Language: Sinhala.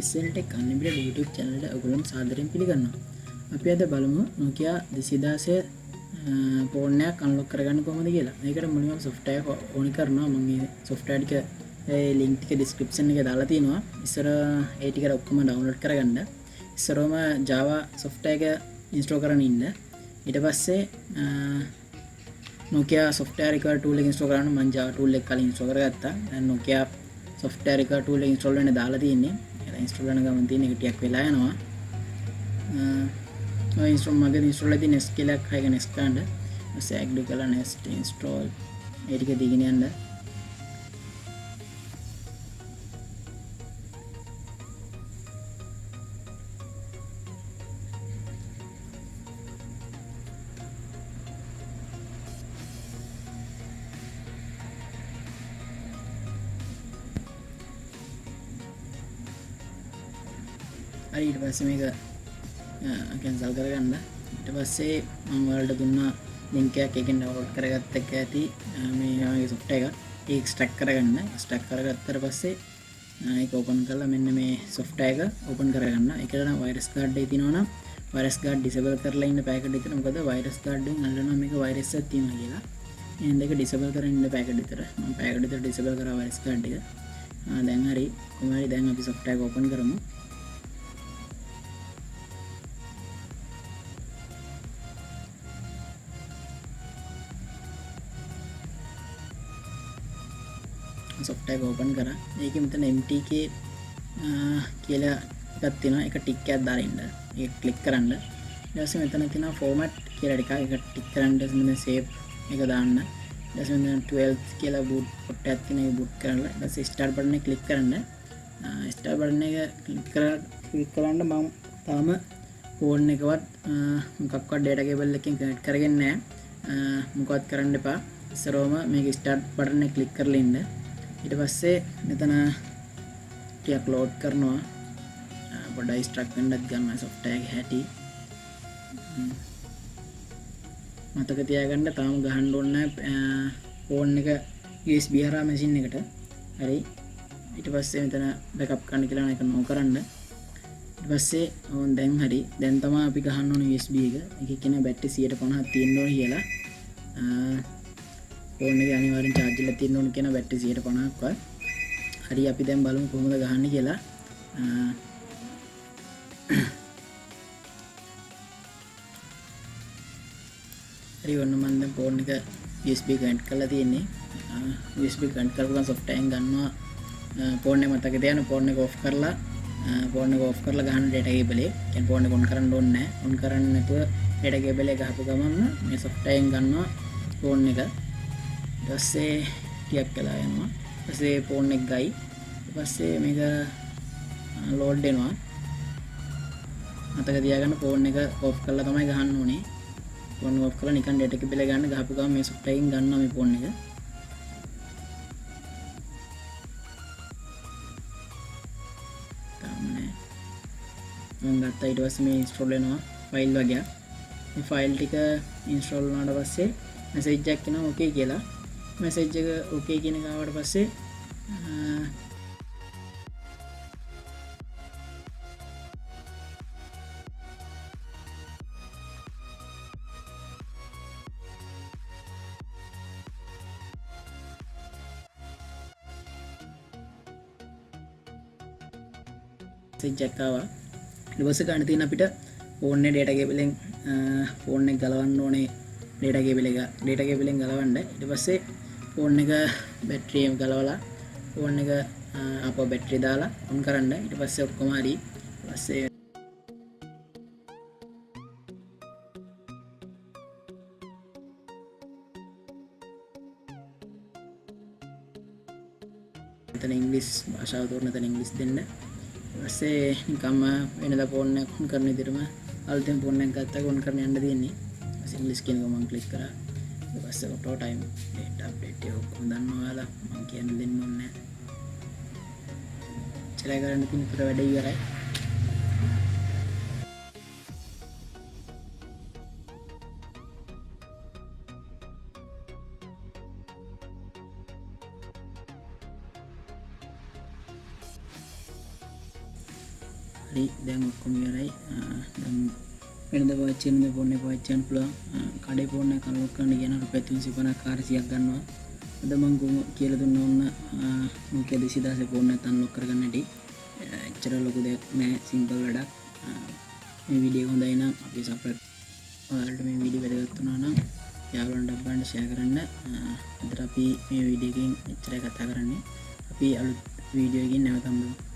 SL Tech Unlimited YouTube channel එකට ඔයගොල්ලන් සාදරයෙන් පිළිගන්නවා. අපි අද බලමු Nokia 216 ෆෝන් එකක් අන්ලොක් කරගන්න කොහොමද කියලා. මේකට මුලින්ම software එක ඕන් කරනවා. මම මේ software ටික link ටික description එකේ දාලා තියෙනවා. ඉස්සර ඒ ටික ඔක්කොම download කරගන්න. ඉස්සරම Java software එක install කරගෙන ඉන්න. ඊට පස්සේ Nokia software record tool එක install කරන්න මම Java tool එක කලින් install කරගත්තා. දැන් Nokia software record tool එක install වෙන්න දාලා තියෙන්නේ. ඒක install කරන ගමන් තියෙන එක ටිකක් වෙලා යනවා. install මගේ install එකදී next කියලා එකක් හයක next ගන්න. ඊපස්සේ agree කරලා next install ඒ ටික දීගෙන යන්න. හරි ඊට පස්සේ මේක කැන්සල් කරගන්න. ඊට පස්සේ මම ඔයාලට දුන්නා link එකක් එකෙන් download කරගත්ත එක ඇති මේ වගේ software එකක්. ඒක extract කරගන්න. extract කරගත්තට පස්සේ ඒක open කරලා මෙන්න මේ software එක open කරගන්න. ඒකට නම් virus guard එක තියෙනවා නම් virus guard disable කරලා ඉන්න packet විතර. මොකද virus guard එකෙන් අල්ලනවා මේක virus එකක් තියෙනවා කියලා. එහෙනම් ඒක disable කරගෙන ඉන්න packet විතර. මම packet විතර disable කරා virus guard එක. දැන් හරි කොහොමද දැන් අපි software එක open කරමු. software එක open කරා. ඒකෙ මෙතන MTK කියලා එකක් තියෙනවා. ඒක ටික් එකක් දාලා ඉන්න. ඒක ක්ලික් කරන්න. ඊට පස්සේ මෙතන තියෙනවා format කියලා ටිකක්. ඒක ටික් කරන්න මෙතන save එක දාන්න. ඊට පස්සේ මෙතන 12th කියලා boot port එකක් තියෙනවා. ඒක boot කරලා ඊට පස්සේ start button එක ක්ලික් කරන්න. start button එක ක්ලික් කරන්න මම තාම phone එකවත් මොකක්වත් data cable එකකින් connect කරගෙන නැහැ. මොකවත් කරන්න එපා. ඉස්සරවම මේක start button එක ක්ලික් කරලා ඉන්න. ඊට පස්සේ මෙතන ටිකක් load කරනවා. පොඩ්ඩයි ස්ට්‍රක් වෙන්නත් ගන්න software එක හැටි. මතක තියාගන්න තාම ගහන්න ඕනේ නැහැ phone එක USB හරහා machine එකට. හරි. ඊට පස්සේ මෙතන backup කරන්න කියලා එක no කරන්න. ඊට පස්සේ දැන් හරි. දැන් තමයි අපි ගහන්න ඕනේ USB එක. එකේ කියන බැටරි 150ක් තියෙන්න ඕනේ කියලා. ෆෝන් එකේ අනිවාර්යෙන් charge එකලා තියෙන්න ඕන කියන බැටරි 150ක්වත්. හරි අපි දැන් බලමු කොහොමද ගහන්නේ කියලා. හරි ඔන්න මම දැන් ෆෝන් එක USB connect කරලා තියෙන්නේ. USB connect කරපුවම software එකෙන් ගන්නවා ෆෝන් එක මතක තියාගන්න ෆෝන් එක off කරලා ගහන්න data cable එක. කියන්නේ ෆෝන් එක on කරන්න ඕනේ නැහැ. on කරන්නේ නැතුව data cable එක ගහපු ගමන් මේ software එකෙන් ගන්නවා ෆෝන් එක. ඊට පස්සේ ටිකක් වෙලා යනවා. ඊට පස්සේ ෆෝන් එක ගයි. ඊට පස්සේ මේක ලෝඩ් වෙනවා. මතක තියාගන්න ෆෝන් එක ඔෆ් කරලා තමයි ගහන්න ඕනේ. ෆෝන් ඔෆ් කරලා නිකන් data cable එක ගන්න ගහපු ගමන් මේ software එකෙන් ගන්නවා මේ ෆෝන් එක. මම ගත්තා. ඊට පස්සේ මේ install වෙනවා ෆයිල් වගේ. මේ ෆයිල් ටික install වුණාට පස්සේ message එකක් එනවා okay කියලා. message එක okay කියන එක ආවට පස්සේ message එකක් ආවා. ඊට පස්සේ ගන්න තියෙන අපිට phone එකේ data cable එකෙන් phone එක ගලවන්න ඕනේ. data cable එකෙන් ගලවන්න. ඊට පස්සේ phone එක battery එක ගලවලා phone එක ආපහු battery දාලා on කරන්න. ඊට පස්සේ ඔක්කොම හරි. ඊට පස්සේ මෙතන ඉංග්‍රීසි භාෂාව තෝරන තැන ඉංග්‍රීසි දෙන්න. ඊට පස්සේ නිකම්ම වෙනදා phone එක on කරන විදිහටම අලුතෙන් phone එකක් ගත්තා on කරන්න යන්න තියෙන්නේ. ඉංග්‍රීසි කියන එක මම ක්ලික් කරා. ඊට පස්සේ auto time data update එක ඔක්කොම දන්නවා ඔයාලා. මම කියන්න දෙන්න ඕනේ නැහැ. ඉච්චරයි කරන්න තියෙන පුර වැඩ ඉවරයි. හරි දැන් ඔක්කොම ඉවරයි. දැන් වෙනද පාවිච්චි කරන ෆෝන් එක පාවිච්චි කරන්න පුළුවන්. කඩේ ෆෝන් එක අන්ලොක් කරන්න කියන රුපියල් 350ක් 400ක් ගන්නවා. අද මම කියලා දුන්නා ඔන්න Nokia 216 ෆෝන් එක අන්ලොක් කරගන්න හැටි. එච්චර ලොකු දෙයක් නෑ, සිම්පල් වැඩක්. මේ වීඩියෝ හොඳයි නම් අපි සබ්ස්ක්‍රයිබ් ඔයාලට මේ වීඩියෝ වැදගත් වුණා නම් යාළුවන්ට අප්පන්ට ෂෙයා කරන්න. අද අපි මේ වීඩියෝ එකකින් එච්චරයි කතා කරන්නේ. අපි අලුත් වීඩියෝ එකකින් නැවත හම්බෙමු.